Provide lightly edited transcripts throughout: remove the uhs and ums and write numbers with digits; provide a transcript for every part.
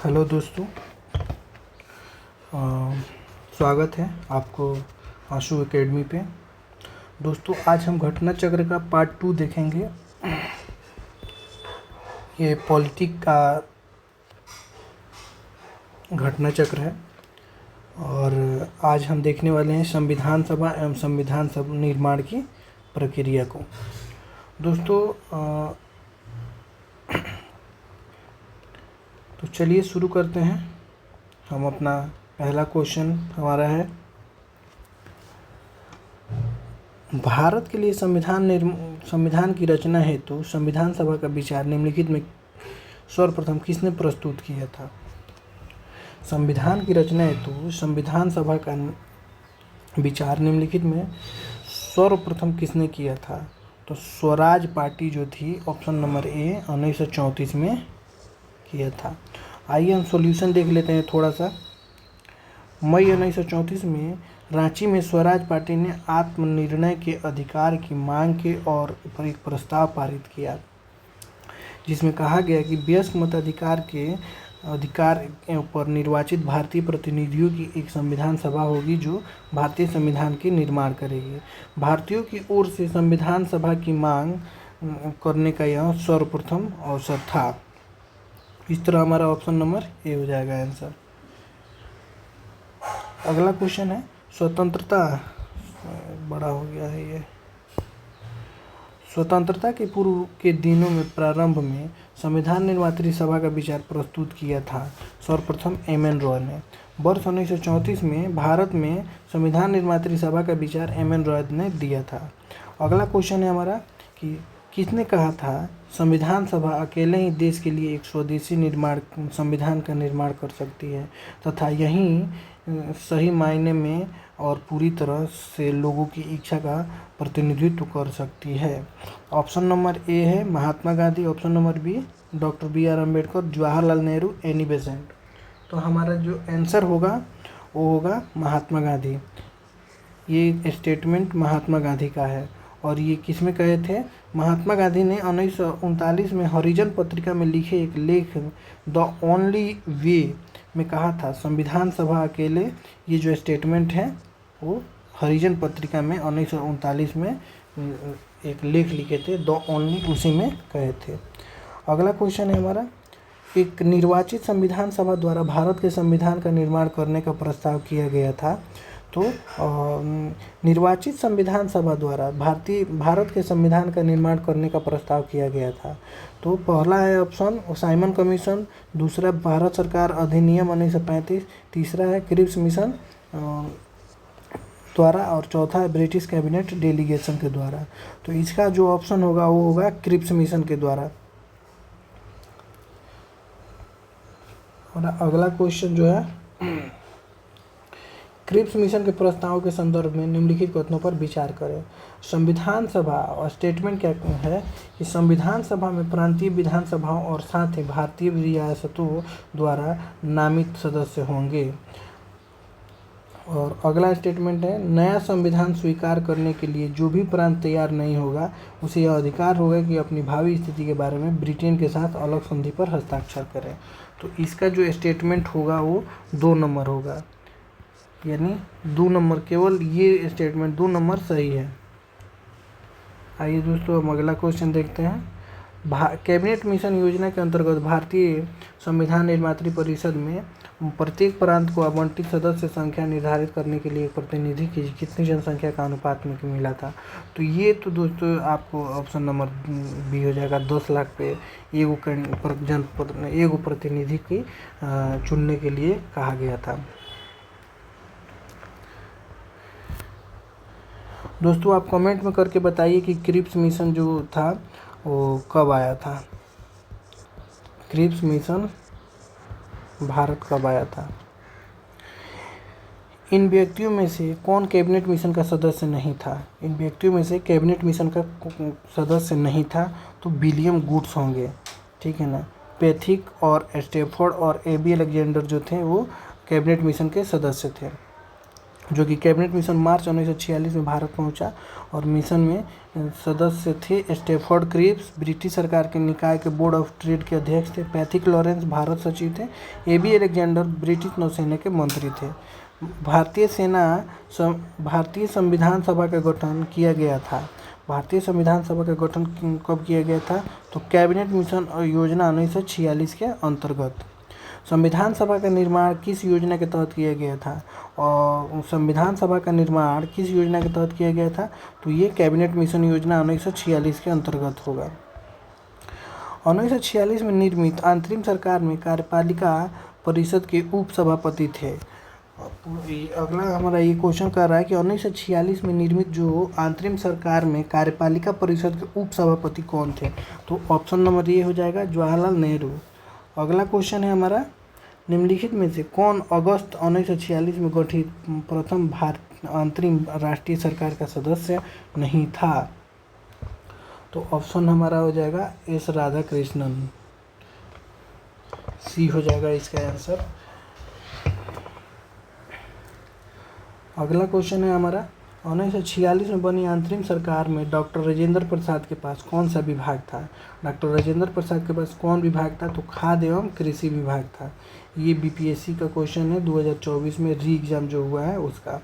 Hello दोस्तों। स्वागत है आपको आशु एकेडमी पे। दोस्तों आज हम घटना चक्र का पार्ट 2 देखेंगे। ये पॉलिटिक का घटना चक्र है और आज हम देखने वाले हैं संविधान सभा एवं संविधान सभा निर्माण की प्रक्रिया को। दोस्तों तो चलिए शुरू करते हैं। हम अपना पहला क्वेश्चन हमारा है, भारत के लिए संविधान की रचना हेतु संविधान सभा का विचार निम्नलिखित में सर्वप्रथम किसने प्रस्तुत किया था। संविधान की रचना हेतु संविधान सभा का विचार निम्नलिखित में सर्वप्रथम किसने किया था। तो स्वराज पार्टी जो थी, ऑप्शन नंबर ए, 1934 में किया था। आइए हम सॉल्यूशन देख लेते हैं थोड़ा सा। मई 1934 में रांची में स्वराज पार्टी ने आत्मनिर्णय के अधिकार की मांग के और एक प्रस्ताव पारित किया, जिसमें कहा गया कि वयस्क मताधिकार के अधिकार पर निर्वाचित भारतीय प्रतिनिधियों की एक संविधान सभा होगी जो भारतीय संविधान के निर्माण करेगी। भारतीयों की ओर से संविधान सभा की मांग करने का यह सर्वप्रथम अवसर था। इस तरह हमारा ऑप्शन नंबर ए हो जाएगा आंसर। अगला क्वेश्चन है, स्वतंत्रता, बड़ा हो गया है ये। स्वतंत्रता के पूर्व के दिनों में प्रारंभ में संविधान निर्मात्री सभा का विचार प्रस्तुत किया था सर्वप्रथम एम.एन. रॉय ने। वर्ष 1934 में भारत में संविधान निर्मात्री सभा का विचार एम.एन. रॉय ने दिया था। अगला क्वेश्चन है हमारा कि किसने कहा था संविधान सभा अकेले ही देश के लिए एक स्वदेशी संविधान का निर्माण कर सकती है तथा यही सही मायने में और पूरी तरह से लोगों की इच्छा का प्रतिनिधित्व कर सकती है। ऑप्शन नंबर ए है Mahatma Gandhi, option number B doctor B R. Ambedkar, Jawaharlal Nehru, Annie Besant. तो हमारा जो आंसर होगा वो होगा महात्मा गांधी। ये स्टेटमेंट महात्मा गांधी का है और ये किसमें कहे थे। महात्मा गांधी ने 1939 में हरिजन पत्रिका में लिखे एक लेख द ओनली वे में कहा था संविधान सभा अकेले, ये जो स्टेटमेंट है वो हरिजन पत्रिका में 1939 में एक लेख लिखे थे, द ओनली, उसी में कहे थे। अगला क्वेश्चन है हमारा, एक निर्वाचित संविधान सभा द्वारा भारत के संविधान का निर्माण करने का प्रस्ताव किया गया था। तो निर्वाचित संविधान सभा द्वारा भारत के संविधान का निर्माण करने का प्रस्ताव किया गया था। तो पहला है ऑप्शन साइमन कमीशन, दूसरा भारत सरकार अधिनियम 1935, तीसरा है क्रिप्स मिशन द्वारा और चौथा है ब्रिटिश कैबिनेट डेलीगेशन के द्वारा। तो इसका जो ऑप्शन होगा वो होगा क्रिप्स मिशन के द्वारा। और अगला क्वेश्चन जो है, क्रिप्स मिशन के प्रस्ताव के संदर्भ में निम्नलिखित कथनों पर विचार करें। संविधान सभा और स्टेटमेंट क्या है कि संविधान सभा में प्रांतीय विधानसभाओं और साथ ही भारतीय रियासतों द्वारा नामित सदस्य होंगे। और अगला स्टेटमेंट है, नया संविधान स्वीकार करने के लिए जो भी प्रांत तैयार नहीं होगा उसे यह अधिकार होगा कि अपनी भावी स्थिति के बारे में ब्रिटेन के साथ अलग संधि पर हस्ताक्षर करें। तो इसका जो स्टेटमेंट होगा वो 2 नंबर होगा, यानी 2 नंबर, केवल ये स्टेटमेंट 2 नंबर सही है। आइए दोस्तों हम अगला क्वेश्चन देखते हैं। कैबिनेट मिशन योजना के अंतर्गत भारतीय संविधान निर्मात्री परिषद में प्रत्येक प्रांत को आवंटित सदस्य संख्या निर्धारित करने के लिए एक प्रतिनिधि की कितनी जनसंख्या का अनुपात में मिला था। तो ये तो दोस्तों आपको ऑप्शन नंबर बी हो जाएगा। 10 लाख पे एगो प्रतिनिधि की चुनने के लिए कहा गया था। दोस्तों आप कमेंट में करके बताइए कि क्रिप्स मिशन जो था वो कब आया था। क्रिप्स मिशन भारत कब आया था। इन व्यक्तियों में से कौन कैबिनेट मिशन का सदस्य नहीं था। इन व्यक्तियों में से कैबिनेट मिशन का सदस्य नहीं था तो विलियम गुड्स होंगे, ठीक है ना। पैथिक और स्टैफोर्ड और ए.बी. अलेक्जेंडर जो थे वो कैबिनेट मिशन के सदस्य थे। जो कि कैबिनेट मिशन मार्च 1946 में भारत पहुंचा। और मिशन में सदस्य थे स्टेफर्ड क्रिप्स, ब्रिटिश सरकार के निकाय के बोर्ड ऑफ ट्रेड के अध्यक्ष थे। पैथिक लॉरेंस भारत सचिव थे। एबी अलेक्जेंडर ब्रिटिश नौसेना के मंत्री थे। भारतीय संविधान सभा का गठन किया गया था। भारतीय संविधान सभा का गठन कब किया गया था? तो कैबिनेट मिशन योजना 1946 के अंतर्गत। संविधान सभा का निर्माण किस योजना के तहत किया गया था? और संविधान सभा का निर्माण किस योजना के तहत किया गया था? तो ये कैबिनेट मिशन योजना 1946 के अंतर्गत होगा। 1946 में निर्मित अंतरिम सरकार में कार्यपालिका परिषद के उप सभापति थे। अगला हमारा ये क्वेश्चन कर रहा है कि 1946 में निर्मित जो अंतरिम सरकार में कार्यपालिका परिषद के उप सभापति कौन थे? तो ऑप्शन नंबर ए हो जाएगा जवाहरलाल नेहरू। अगला क्वेश्चन है हमारा, निम्नलिखित में से कौन अगस्त 1946 में गठित प्रथम अंतरिम राष्ट्रीय सरकार का सदस्य नहीं था? तो ऑप्शन हमारा हो जाएगा एस राधाकृष्णन, सी हो जाएगा इसका आंसर। अगला क्वेश्चन है हमारा, 1946 में बनी अंतरिम सरकार में डॉक्टर राजेंद्र प्रसाद के पास कौन सा विभाग था? डॉक्टर राजेंद्र प्रसाद के पास कौन विभाग था? तो खाद्य एवं कृषि विभाग था। ये बीपीएससी का क्वेश्चन है 2024 में री एग्जाम जो हुआ है उसका।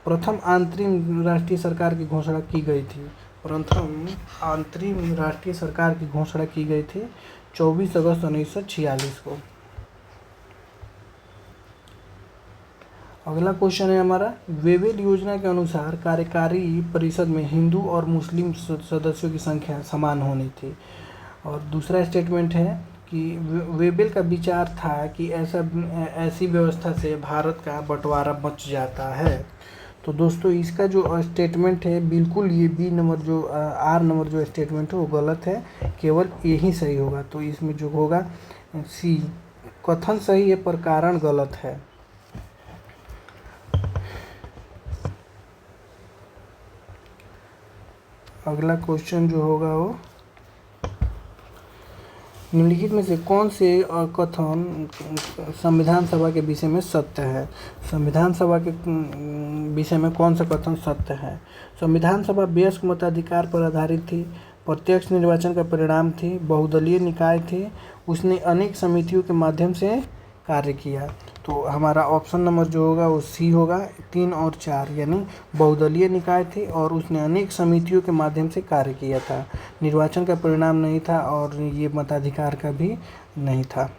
प्रथम अंतरिम राष्ट्रीय सरकार की घोषणा की गई थी। प्रथम अंतरिम राष्ट्रीय सरकार की घोषणा की गई थी 24 अगस्त 1946 को। अगला क्वेश्चन है हमारा, वेवेल योजना के अनुसार कार्यकारी परिषद में हिंदू और मुस्लिम सदस्यों की संख्या समान होनी थी। और दूसरा स्टेटमेंट है कि वेवेल का विचार था कि ऐसी व्यवस्था से भारत का बंटवारा बच जाता है। तो दोस्तों इसका जो स्टेटमेंट है बिल्कुल ये बी नंबर जो आर नंबर जो स्टेटमेंट है वो गलत है, केवल यही सही होगा। तो इसमें जो होगा सी, कथन सही है पर कारण गलत है। अगला क्वेश्चन जो होगा वो, निम्नलिखित में से कौन से कथन संविधान सभा के विषय में सत्य है? संविधान सभा के विषय में कौन सा कथन सत्य है? संविधान सभा वयस्क मताधिकार पर आधारित थी, प्रत्यक्ष निर्वाचन का परिणाम थी, बहुदलीय निकाय थे, उसने अनेक समितियों के माध्यम से कार्य किया। तो हमारा ऑप्शन नंबर जो होगा वो सी होगा, 3 और 4, यानी बहुदलीय निकाय थे और उसने अनेक समितियों के माध्यम से कार्य किया था। निर्वाचन का परिणाम नहीं था और ये मताधिकार का भी नहीं था।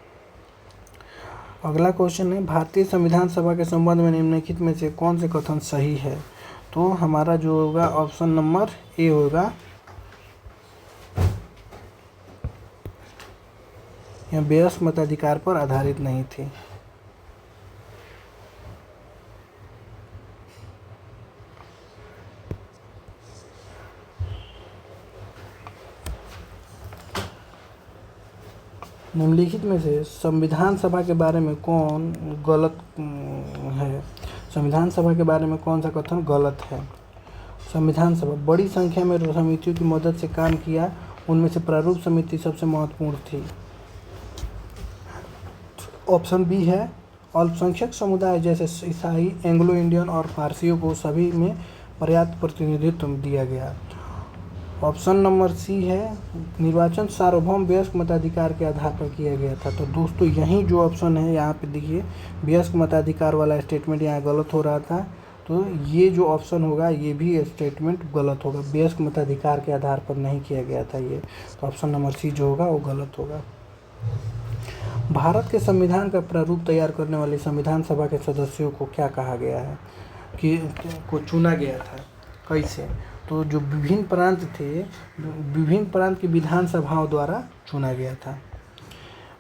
अगला क्वेश्चन है, भारतीय संविधान सभा के संबंध में निम्नलिखित में से कौन से कथन सही है? तो हमारा जो होगा ऑप्शन नंबर ए होगा, यह वयस्क मताधिकार पर आधारित नहीं थी। निम्नलिखित में से संविधान सभा के बारे में कौन गलत है? संविधान सभा के बारे में कौन सा कथन गलत है? संविधान सभा बड़ी संख्या में समितियों की मदद से काम किया, उनमें से प्रारूप समिति सबसे महत्वपूर्ण थी। ऑप्शन बी है, अल्पसंख्यक समुदाय जैसे ईसाई, एंग्लो इंडियन और पारसियों को सभी में पर्याप्त प्रतिनिधित्व दिया गया। ऑप्शन नंबर सी है, निर्वाचन सार्वभौम वयस्क मताधिकार के आधार पर किया गया था। तो दोस्तों यही जो ऑप्शन है यहाँ पे देखिए, वयस्क मताधिकार वाला स्टेटमेंट यहाँ गलत हो रहा था। तो ये जो ऑप्शन होगा ये भी स्टेटमेंट गलत होगा, वयस्क मताधिकार के आधार पर नहीं किया गया था ये। तो ऑप्शन नंबर सी जो होगा वो गलत होगा। भारत के संविधान का प्रारूप तैयार करने वाली संविधान सभा के सदस्यों को क्या कहा गया है कि को चुना गया था? कैसे? तो जो विभिन्न प्रांत थे, विभिन्न प्रांत की विधानसभाओं द्वारा चुना गया था।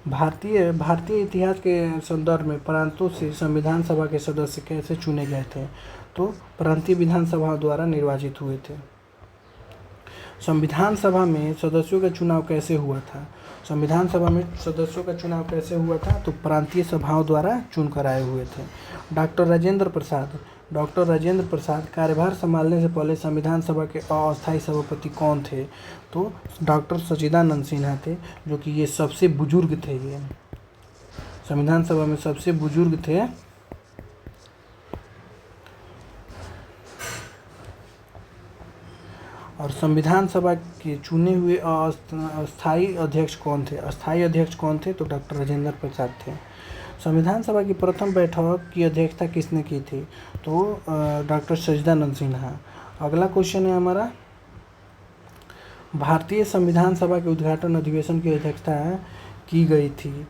भारतीय इतिहास के संदर्भ में प्रांतों से संविधान सभा के सदस्य कैसे चुने गए थे? तो प्रांतीय विधानसभाओं द्वारा निर्वाचित हुए थे। संविधान सभा में सदस्यों का चुनाव कैसे हुआ था? संविधान सभा में सदस्यों का चुनाव कैसे हुआ था? तो प्रांतीय सभाओं द्वारा चुन कर आए हुए थे। डॉक्टर राजेंद्र प्रसाद कार्यभार संभालने से पहले संविधान सभा के अस्थायी सभापति कौन थे? तो डॉक्टर सच्चिदानंद सिन्हा थे, जो कि ये सबसे बुजुर्ग थे। ये संविधान सभा में सबसे बुजुर्ग थे और संविधान सभा के चुने हुए अस्थायी अध्यक्ष कौन थे? अस्थायी अध्यक्ष कौन थे? तो डॉक्टर राजेंद्र प्रसाद थे। संविधान सभा की प्रथम बैठक की अध्यक्षता किसने की थी? तो डॉक्टर सच्चिदानंद सिन्हा। अगला क्वेश्चन है हमारा, भारतीय संविधान सभा के उद्घाटन अधिवेशन की अध्यक्षता की गई थी।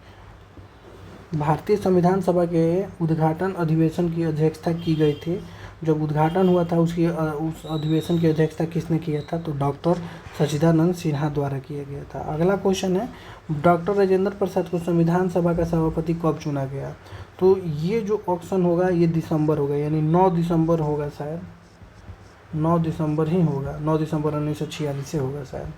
भारतीय संविधान सभा के उद्घाटन अधिवेशन की अध्यक्षता की गई थी। जब उद्घाटन हुआ था उस अधिवेशन की अध्यक्षता किसने किया था? तो डॉक्टर सच्चिदानंद सिन्हा द्वारा किया गया था। अगला क्वेश्चन है, डॉक्टर राजेंद्र प्रसाद को संविधान सभा का सभापति कब चुना गया? तो ये जो ऑप्शन होगा ये दिसंबर होगा, यानी 9 दिसंबर होगा, शायद 9 दिसंबर ही होगा, 9 दिसंबर 1946 से होगा शायद।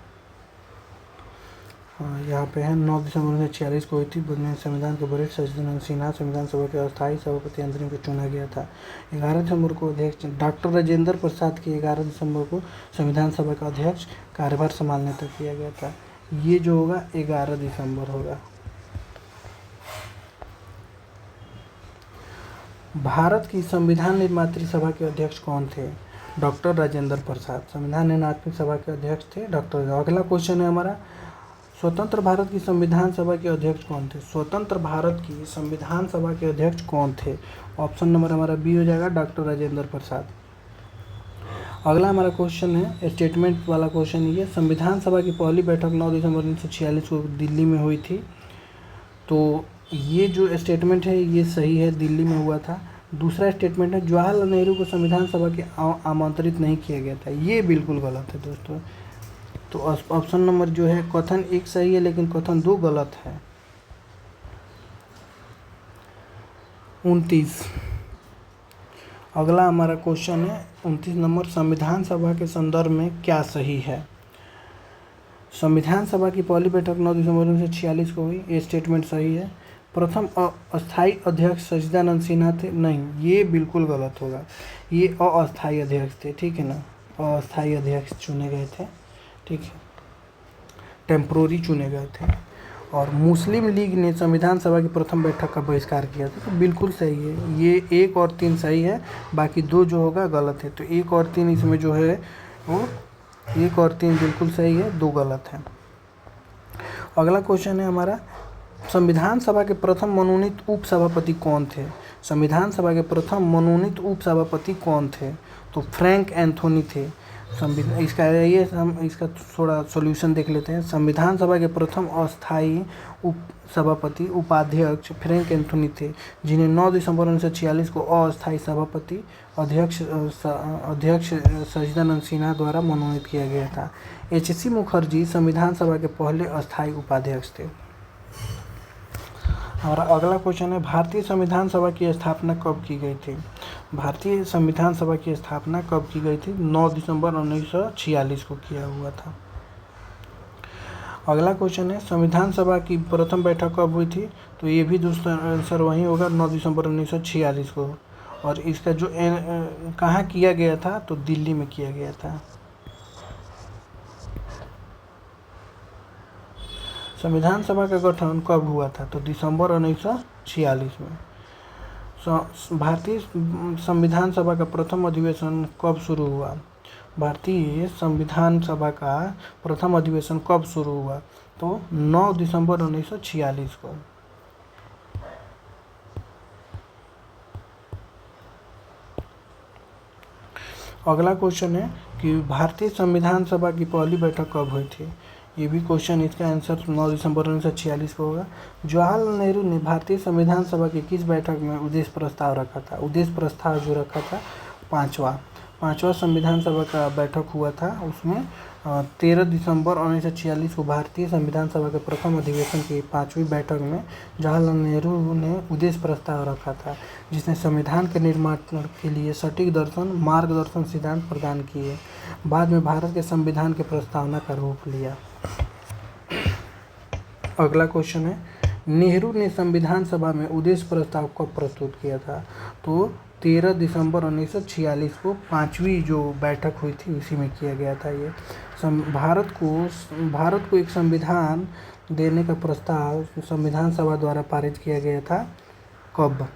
हाँ, यहाँ पे है 9 दिसंबर 1946 को हुई थी। संविधान के वरिष्ठ सच्चिदानंद सिन्हा संविधान सभा के अस्थायी सभापति अंतरिम को चुना गया था। 11 दिसंबर को अध्यक्ष डॉक्टर राजेंद्र प्रसाद के 11 दिसंबर को संविधान सभा का अध्यक्ष कार्यभार संभालने तक किया गया था। ये जो होगा 11 दिसंबर होगा। भारत की संविधान निर्मात्री सभा के अध्यक्ष कौन थे? डॉक्टर राजेंद्र प्रसाद संविधान निर्मात्री सभा के अध्यक्ष थे डॉक्टर। अगला क्वेश्चन है हमारा, स्वतंत्र भारत की संविधान सभा के अध्यक्ष कौन थे? स्वतंत्र भारत की संविधान सभा के अध्यक्ष कौन थे? ऑप्शन नंबर हमारा बी हो जाएगा, डॉक्टर राजेंद्र प्रसाद। अगला हमारा क्वेश्चन है स्टेटमेंट वाला क्वेश्चन, ये संविधान सभा की पहली बैठक 9 दिसंबर 1946 को दिल्ली में हुई थी। तो ये जो स्टेटमेंट है ये सही है, दिल्ली में हुआ था। दूसरा स्टेटमेंट है जवाहरलाल नेहरू को संविधान सभा के आमंत्रित नहीं किया गया था, ये बिल्कुल गलत है दोस्तों। तो ऑप्शन नंबर जो है कथन 1 सही है लेकिन कथन 2 गलत है। 29 अगला हमारा क्वेश्चन है 29 नंबर, संविधान सभा के संदर्भ में क्या सही है? संविधान सभा की पहली बैठक 9 दिसंबर 1946 को हुई, ये स्टेटमेंट सही है। प्रथम अस्थायी अध्यक्ष सच्चिदानंद सिन्हा थे, नहीं, ये बिल्कुल गलत होगा, ये अस्थायी अध्यक्ष थे, ठीक है ना, अस्थायी अध्यक्ष चुने गए थे, ठीक है, टेम्पोररी चुने गए थे। और मुस्लिम लीग ने संविधान सभा की प्रथम बैठक का बहिष्कार किया था, तो बिल्कुल सही है, ये 1 और 3 सही है, बाकी 2 जो होगा गलत है। तो 1 और 3 इसमें जो है वो 1 और 3 बिल्कुल सही है, 2 गलत है। अगला क्वेश्चन है हमारा, संविधान सभा के प्रथम मनोनीत उपसभापति कौन थे? संविधान सभा के प्रथम मनोनीत उपसभापति कौन थे? तो फ्रैंक एंथोनी थे। इसका थोड़ा सॉल्यूशन देख लेते हैं। संविधान सभा के प्रथम अस्थायी उपसभापति उपाध्यक्ष फ्रैंक एंथोनी थे, जिन्हें 9 दिसंबर 1946 को अस्थायी सभापति अध्यक्ष सच्चिदानंद सिन्हा द्वारा मनोनीत किया गया था। HC मुखर्जी संविधान सभा के पहले अस्थायी उपाध्यक्ष थे। हमारा अगला क्वेश्चन है, भारतीय संविधान सभा की स्थापना कब की गई थी? भारतीय संविधान सभा की स्थापना कब की गई थी? 9 दिसंबर 1946 को किया हुआ था। अगला क्वेश्चन है, संविधान सभा की प्रथम बैठक कब हुई थी? तो ये भी दूसरा आंसर वही होगा, 9 दिसंबर 1946 को। और इसका जो कहाँ किया गया था? तो दिल्ली में किया गया था। संविधान सभा का गठन कब हुआ था? तो दिसंबर 1946 में। भारतीय संविधान सभा का प्रथम अधिवेशन कब शुरू हुआ? भारतीय संविधान सभा का प्रथम अधिवेशन कब शुरू हुआ? तो 9 दिसंबर 1946 को। अगला क्वेश्चन है कि भारतीय संविधान सभा की पहली बैठक कब हुई थी? ये भी क्वेश्चन, इसका आंसर 9 दिसंबर 1946 को होगा। जवाहरलाल नेहरू ने भारतीय संविधान सभा की किस बैठक में उद्देश्य प्रस्ताव रखा था? उद्देश्य प्रस्ताव जो रखा था पाँचवा संविधान सभा का बैठक हुआ था, उसमें 13 दिसंबर 1946 को भारतीय संविधान सभा के प्रथम अधिवेशन की 5वीं बैठक में जवाहरलाल नेहरू ने उद्देश्य प्रस्ताव रखा था, जिसने संविधान के निर्माण के लिए सटीक दर्शन मार्गदर्शन सिद्धांत प्रदान किए। बाद में भारत के संविधान के प्रस्तावना का रूप लिया। अगला क्वेश्चन है, नेहरू ने संविधान सभा में उद्देश्य प्रस्ताव कब प्रस्तुत किया था? तो 13 दिसंबर 1946 को 5वीं जो बैठक हुई थी उसी में किया गया था। ये भारत को एक संविधान देने का प्रस्ताव संविधान सभा द्वारा पारित किया गया था कब?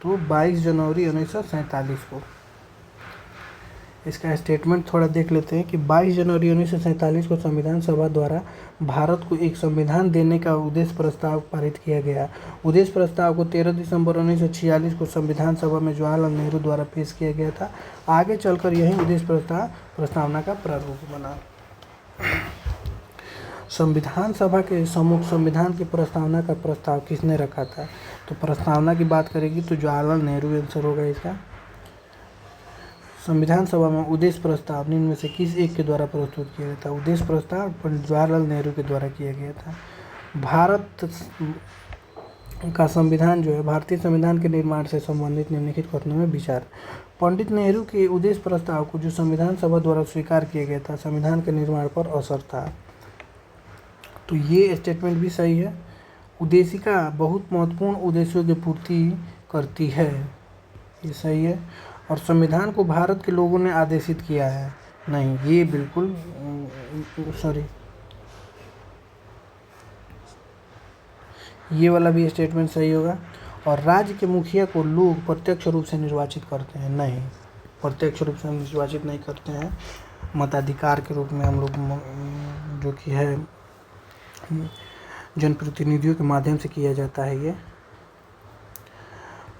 तो 22 जनवरी 1947 को। इसका स्टेटमेंट थोड़ा देख लेते हैं कि 22 जनवरी 1947 को संविधान सभा द्वारा भारत को एक संविधान देने का उद्देश्य प्रस्ताव पारित किया गया। उद्देश्य प्रस्ताव को 13 दिसंबर 1946 को संविधान सभा में जवाहरलाल नेहरू द्वारा पेश किया गया था। आगे चलकर यही उद्देश्य प्रस्तावना का प्रारूप बना। संविधान सभा के सम्मुख संविधान की प्रस्तावना का प्रस्ताव किसने रखा था? तो प्रस्तावना की बात करेगी तो जवाहरलाल नेहरू आंसर होगा इसका। संविधान सभा में उद्देश्य प्रस्ताव निम्न में से किस एक के द्वारा प्रस्तुत किया गया था? उद्देश्य प्रस्ताव पंडित जवाहरलाल नेहरू के द्वारा किया गया था। भारत का संविधान जो है भारतीय संविधान के निर्माण से संबंधित निम्नलिखित कथनों में विचार। पंडित नेहरू के उद्देश्य प्रस्ताव को जो संविधान सभा द्वारा स्वीकार किया गया था संविधान के निर्माण पर असर था। तो ये स्टेटमेंट भी सही है। उद्देशिका बहुत महत्वपूर्ण उद्देश्यों की पूर्ति करती है, ये सही है। और संविधान को भारत के लोगों ने आदेशित किया है, नहीं, ये बिल्कुल सॉरी, ये वाला भी स्टेटमेंट सही होगा। और राज्य के मुखिया को लोग प्रत्यक्ष रूप से निर्वाचित करते हैं, नहीं, प्रत्यक्ष रूप से निर्वाचित नहीं करते हैं, मताधिकार के रूप में हम लोग जो कि है जनप्रतिनिधियों के माध्यम से किया जाता है। ये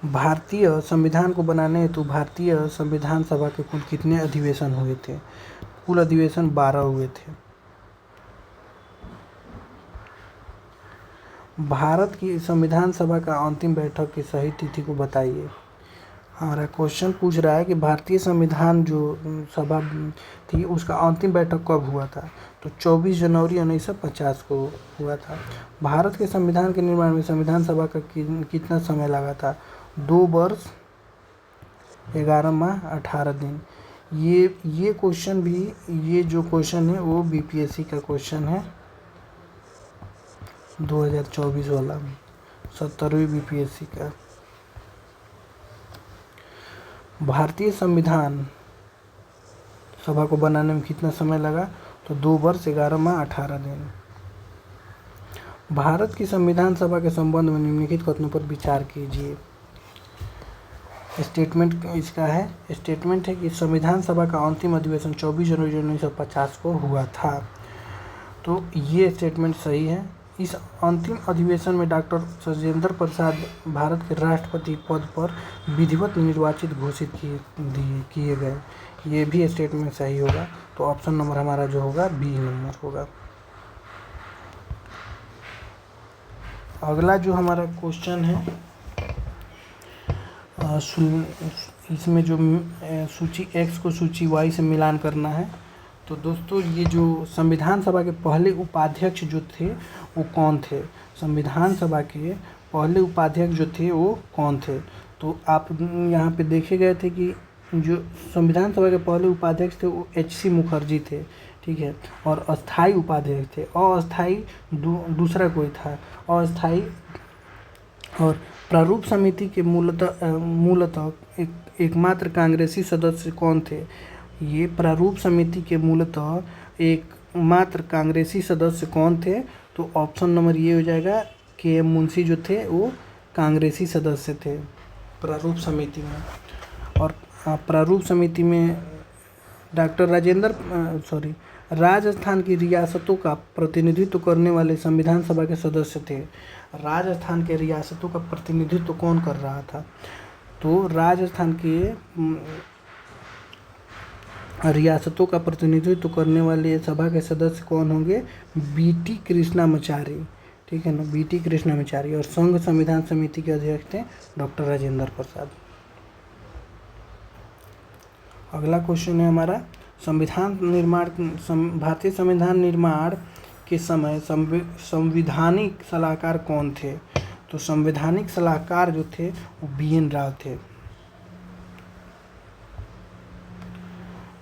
भारतीय संविधान को बनाने हेतु भारतीय संविधान सभा के कुल कितने अधिवेशन हुए थे? कुल अधिवेशन 12 हुए थे। भारत की संविधान सभा का अंतिम बैठक की सही तिथि को बताइए। हमारा क्वेश्चन पूछ रहा है कि भारतीय संविधान जो सभा थी उसका अंतिम बैठक कब हुआ था? तो 24 जनवरी 1950 को हुआ था। भारत के संविधान के निर्माण में संविधान सभा का कितना समय लगा था? 2 वर्ष 11 माह 18 दिन। ये क्वेश्चन भी, ये जो क्वेश्चन है वो बीपीएससी का क्वेश्चन है 2024 वाला, 70वीं बीपीएससी का। भारतीय संविधान सभा को बनाने में कितना समय लगा? तो 2 वर्ष 11 माह 18 दिन। भारत की संविधान सभा के संबंध में निम्नलिखित कथनों पर विचार कीजिए। स्टेटमेंट इसका है, स्टेटमेंट है कि संविधान सभा का अंतिम अधिवेशन 24 जनवरी 1950 को हुआ था। तो ये स्टेटमेंट सही है। इस अंतिम अधिवेशन में डॉक्टर राजेंद्र प्रसाद भारत के राष्ट्रपति पद पर विधिवत निर्वाचित घोषित किए गए। ये भी स्टेटमेंट सही होगा। तो ऑप्शन नंबर हमारा जो होगा बी नंबर होगा। अगला जो हमारा क्वेश्चन है इसमें जो सूची एक्स को सूची वाई से मिलान करना है। तो दोस्तों ये जो संविधान सभा के पहले उपाध्यक्ष जो थे वो कौन थे? संविधान सभा के पहले उपाध्यक्ष जो थे वो कौन थे? तो आप यहाँ पे देखे गए थे कि जो संविधान सभा के पहले उपाध्यक्ष थे वो एच.सी. मुखर्जी थे, ठीक है। और अस्थाई उपाध्यक्ष थे, अस्थाई दूसरा कोई था, अस्थाई। और प्रारूप समिति के मूलतः एकमात्र कांग्रेसी सदस्य कौन थे? ये प्रारूप समिति के मूलतः एकमात्र कांग्रेसी सदस्य कौन थे? तो ऑप्शन नंबर ये हो जाएगा के.एम. मुंशी जो थे वो कांग्रेसी सदस्य थे प्रारूप समिति में। और प्रारूप समिति में डॉक्टर राजस्थान की रियासतों का प्रतिनिधित्व करने वाले संविधान सभा के सदस्य थे। राजस्थान के रियासतों का प्रतिनिधित्व कौन कर रहा था? तो राजस्थान के रियासतों का प्रतिनिधित्व करने वाले सभा के सदस्य कौन होंगे? बी.टी. कृष्णामाचारी, ठीक है ना, बी.टी. कृष्णामाचारी। और संघ संविधान समिति के अध्यक्ष थे डॉक्टर राजेंद्र प्रसाद। अगला क्वेश्चन है हमारा भारतीय संविधान निर्माण के समय संवैधानिक सलाहकार कौन थे? तो संवैधानिक सलाहकार जो थे वो बी.एन. राव थे।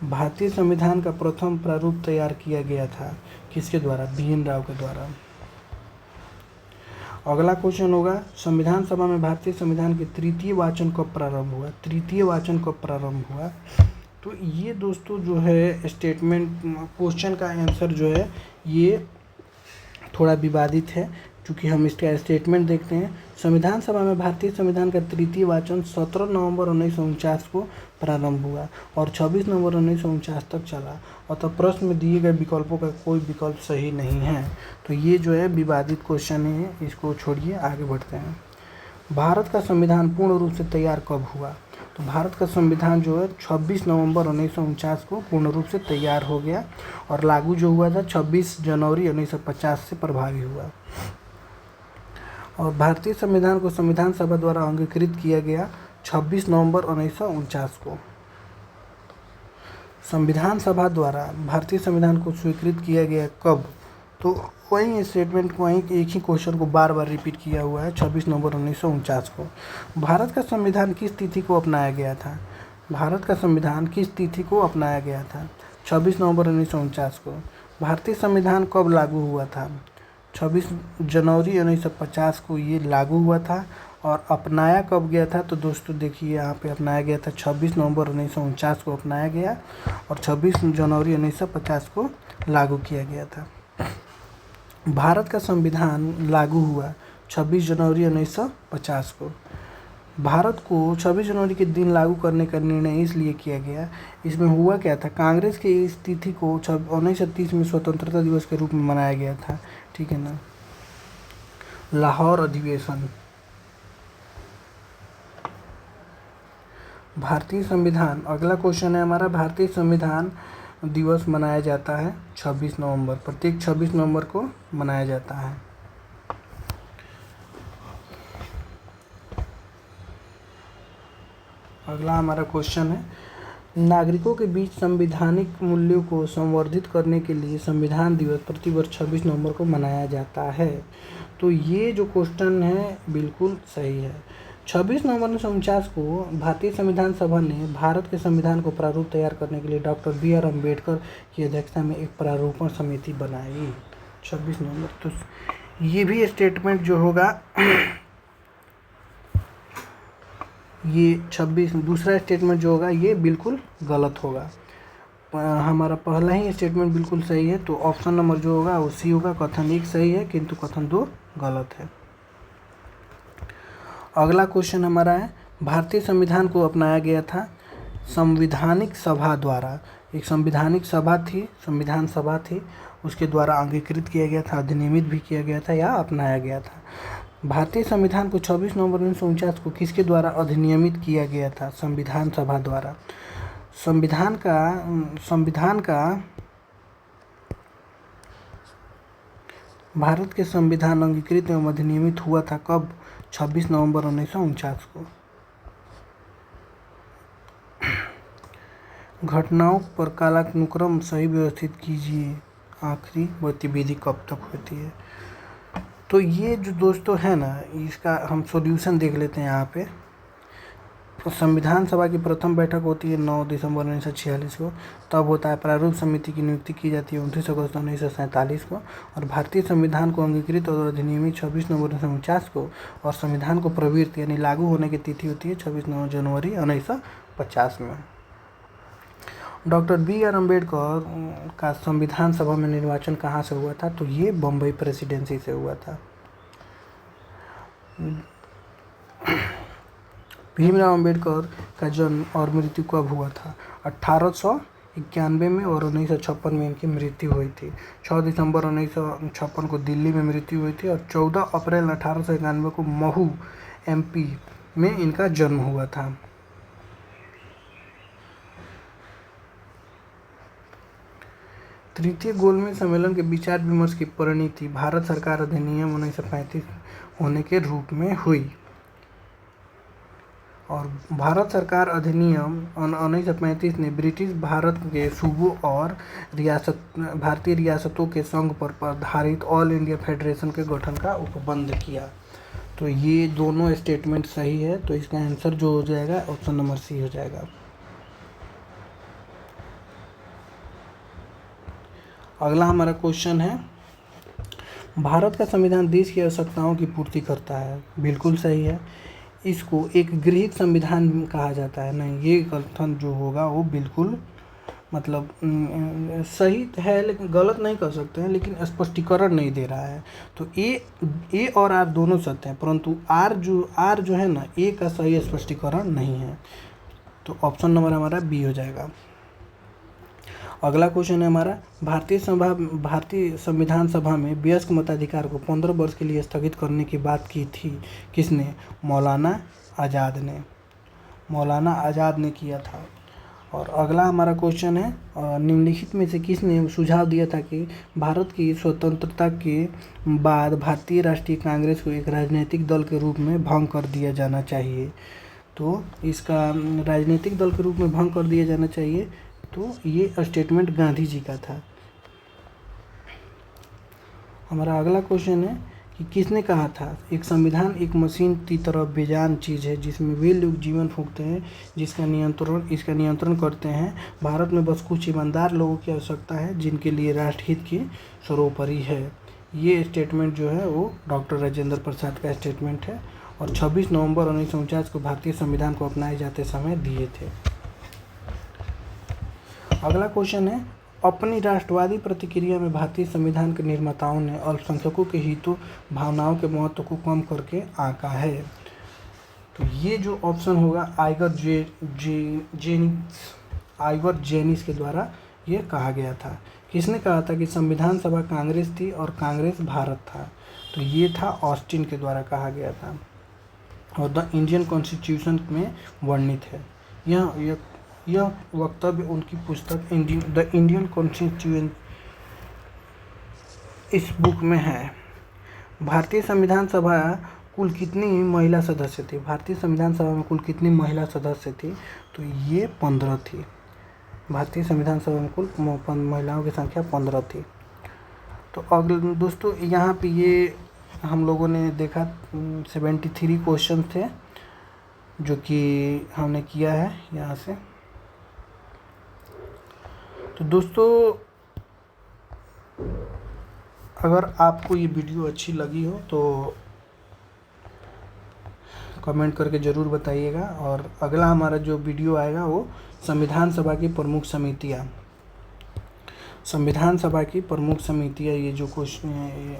भारतीय संविधान का प्रथम प्रारूप तैयार किया गया था किसके द्वारा? बी.एन. राव के द्वारा। अगला क्वेश्चन होगा संविधान सभा में भारतीय संविधान के तृतीय वाचन कब प्रारंभ हुआ? तृतीय वाचन कब प्रारंभ हुआ? तो ये दोस्तों जो है स्टेटमेंट क्वेश्चन का आंसर जो है ये थोड़ा विवादित है। चूँकि हम इसका स्टेटमेंट देखते हैं। संविधान सभा में भारतीय संविधान का तृतीय वाचन 17 नवंबर 1949 को प्रारंभ हुआ और 26 नवंबर 1949 तक चला। अतः प्रश्न में दिए गए विकल्पों का कोई विकल्प सही नहीं है। तो ये जो है विवादित क्वेश्चन है, इसको छोड़िए, आगे बढ़ते हैं। भारत का संविधान पूर्ण रूप से तैयार कब हुआ? तो भारत का संविधान जो है 26 नवंबर 1949 को पूर्ण रूप से तैयार हो गया और लागू जो हुआ था 26 जनवरी 1950 से प्रभावी हुआ। और भारतीय संविधान को संविधान सभा द्वारा अंगीकृत किया गया 26 नवंबर 1949 को। संविधान सभा द्वारा भारतीय संविधान को स्वीकृत किया गया कब? तो वही स्टेटमेंट को, वहीं एक ही क्वेश्चन को बार बार रिपीट किया हुआ है, 26 नवंबर 1949 को। भारत का संविधान किस तिथि को अपनाया गया था? भारत का संविधान किस तिथि को अपनाया गया था? 26 नवंबर 1949 को। भारतीय संविधान कब लागू हुआ था? 26 जनवरी 1950 को ये लागू हुआ था। और अपनाया कब गया था? तो दोस्तों देखिए यहाँ पे अपनाया गया था 26 नवंबर 1949 को अपनाया गया और 26 जनवरी 1950 को लागू किया गया था। भारत का संविधान लागू हुआ 26 जनवरी 1950 को। भारत को 26 जनवरी के दिन लागू करने का निर्णय इसलिए किया गया, इसमें हुआ क्या था? कांग्रेस के इस तिथि को 1930 में स्वतंत्रता दिवस के रूप में मनाया गया था, ठीक है ना। लाहौर अधिवेशन। भारतीय संविधान, अगला क्वेश्चन है हमारा, भारतीय संविधान दिवस मनाया जाता है 26 नवंबर, प्रत्येक 26 नवंबर को मनाया जाता है। अगला हमारा क्वेश्चन है, नागरिकों के बीच संवैधानिक मूल्यों को संवर्धित करने के लिए संविधान दिवस प्रतिवर्ष 26 नवंबर को मनाया जाता है। तो ये जो क्वेश्चन है बिल्कुल सही है। 26 नवंबर 1949 को भारतीय संविधान सभा ने भारत के संविधान को प्रारूप तैयार करने के लिए डॉक्टर बी.आर. अम्बेडकर की अध्यक्षता में एक प्रारूपण समिति बनाई 26 नवंबर। तो ये भी स्टेटमेंट जो होगा ये 26, दूसरा स्टेटमेंट जो होगा ये बिल्कुल गलत होगा। हमारा पहला ही स्टेटमेंट बिल्कुल सही है, तो ऑप्शन नंबर जो होगा वो सी होगा। कथन 1 सही है किंतु कथन 2 गलत है। अगला क्वेश्चन हमारा है, भारतीय संविधान को अपनाया गया था संवैधानिक सभा द्वारा। एक संवैधानिक सभा थी, संविधान सभा थी, उसके द्वारा अंगीकृत किया गया था, अधिनियमित भी किया गया था या अपनाया गया था। भारतीय संविधान को 26 नवंबर 1949 को किसके द्वारा अधिनियमित किया गया था? संविधान सभा द्वारा। संविधान का भारत के संविधान अंगीकृत एवं अधिनियमित हुआ था कब? 26 नवंबर 1949 को। घटनाओं पर कालानुक्रम सही व्यवस्थित कीजिए, आखिरी गतिविधि कब तक होती है? तो ये जो दोस्तों है ना, इसका हम सॉल्यूशन देख लेते हैं यहाँ पे। तो संविधान सभा की प्रथम बैठक होती है 9 दिसंबर 1946 को। तब होता है प्रारूप समिति की नियुक्ति की जाती है 29 अगस्त 1947 को। और भारतीय संविधान को अंगीकृत और अधिनियमित 26 नवंबर 1949 को। और संविधान को प्रवृत्त यानी लागू होने की तिथि होती है 26 जनवरी 1950 में। Doctor B R. अम्बेडकर का संविधान सभा में निर्वाचन कहाँ से हुआ था? तो ये बम्बई प्रेसिडेंसी से हुआ था। भीमराव अम्बेडकर का जन्म और मृत्यु कब हुआ था? 1891 में और 1956 में इनकी मृत्यु हुई थी। 6 दिसंबर 1956 को दिल्ली में मृत्यु हुई थी और 14 अप्रैल 1891 को महू MP में इनका जन्म हुआ था। तृतीय गोलमेज सम्मेलन के विचार विमर्श की परिणति भारत सरकार अधिनियम 1935 होने के रूप में हुई। और भारत सरकार अधिनियम 1935 ने ब्रिटिश भारत के सूबों और भारतीय रियासतों के संघ पर आधारित ऑल इंडिया फेडरेशन के गठन का उपबंध किया। तो ये दोनों स्टेटमेंट सही है, तो इसका आंसर जो हो जाएगा ऑप्शन नंबर सी हो जाएगा। अगला हमारा क्वेश्चन है, भारत का संविधान देश की आवश्यकताओं की पूर्ति करता है। बिल्कुल सही है। इसको एक गृहीत संविधान कहा जाता है। नहीं, ये कथन जो होगा वो बिल्कुल मतलब सही है लेकिन गलत नहीं कर सकते हैं, लेकिन स्पष्टीकरण नहीं दे रहा है। तो ए और आर दोनों सत्य हैं, परंतु आर जो है ना, ए का सही स्पष्टीकरण नहीं है। तो ऑप्शन नंबर हमारा बी हो जाएगा। अगला क्वेश्चन है हमारा, भारतीय संविधान सभा में वयस्क मताधिकार को 15 वर्ष के लिए स्थगित करने की बात की थी किसने? मौलाना आज़ाद ने। मौलाना आज़ाद ने किया था। और अगला हमारा क्वेश्चन है, निम्नलिखित में से किसने सुझाव दिया था कि भारत की स्वतंत्रता के बाद भारतीय राष्ट्रीय कांग्रेस को एक राजनीतिक दल के रूप में भंग कर दिया जाना चाहिए? तो इसका राजनीतिक दल के रूप में भंग कर दिया जाना चाहिए, तो ये स्टेटमेंट गांधी जी का था। हमारा अगला क्वेश्चन है कि किसने कहा था, एक संविधान एक मशीन की तरह बेजान चीज़ है जिसमें वे लोग जीवन फूंकते हैं इसका नियंत्रण करते हैं। भारत में बस कुछ ईमानदार लोगों की आवश्यकता है जिनके लिए राष्ट्रहित की सर्वोपरि है। ये स्टेटमेंट जो है वो डॉक्टर राजेंद्र प्रसाद का स्टेटमेंट है और 26 नवंबर 1949 को भारतीय संविधान को अपनाए जाते समय दिए थे। अगला क्वेश्चन है, अपनी राष्ट्रवादी प्रतिक्रिया में भारतीय संविधान के निर्माताओं ने अल्पसंख्यकों के हितों भावनाओं के महत्व को कम करके आंका है। तो ये जो ऑप्शन होगा आइवर जेनिस के द्वारा ये कहा गया था। किसने कहा था कि संविधान सभा कांग्रेस थी और कांग्रेस भारत था? तो ये था ऑस्टिन के द्वारा कहा गया था और द इंडियन कॉन्स्टिट्यूशन में वर्णित है। यह वक्तव्य उनकी पुस्तक द इंडियन कॉन्स्टिट्यूशन इस बुक में है। भारतीय संविधान सभा कुल कितनी महिला सदस्य थी? भारतीय संविधान सभा में कुल कितनी महिला सदस्य थी? तो ये 15 थी। भारतीय संविधान सभा में कुल महिलाओं की संख्या 15 थी। तो अगले दोस्तों यहाँ पे ये हम लोगों ने देखा 73 क्वेश्चन थे जो कि हमने किया है यहाँ से। तो दोस्तों अगर आपको ये वीडियो अच्छी लगी हो तो कमेंट करके ज़रूर बताइएगा। और अगला हमारा जो वीडियो आएगा वो संविधान सभा की प्रमुख समितियाँ ये जो क्वेश्चन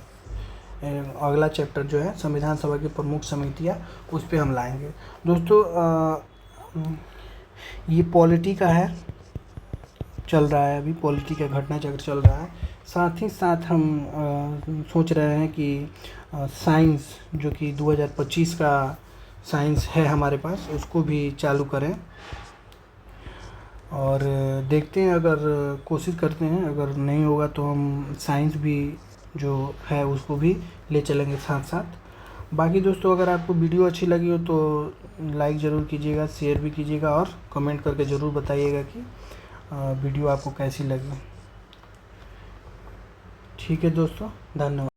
अगला चैप्टर जो है संविधान सभा की प्रमुख समितियाँ उस पर हम लाएंगे। दोस्तों ये पॉलिटी का है, चल रहा है अभी, पॉलिटी का घटना चक्र चल रहा है। साथ ही साथ हम सोच रहे हैं कि साइंस जो कि 2025 का साइंस है हमारे पास उसको भी चालू करें और देखते हैं, अगर कोशिश करते हैं, अगर नहीं होगा तो हम साइंस भी जो है उसको भी ले चलेंगे साथ साथ। बाकी दोस्तों अगर आपको वीडियो अच्छी लगी हो तो लाइक ज़रूर कीजिएगा, शेयर भी कीजिएगा और कमेंट करके ज़रूर बताइएगा कि वीडियो आपको कैसी लगी। ठीक है दोस्तों, धन्यवाद।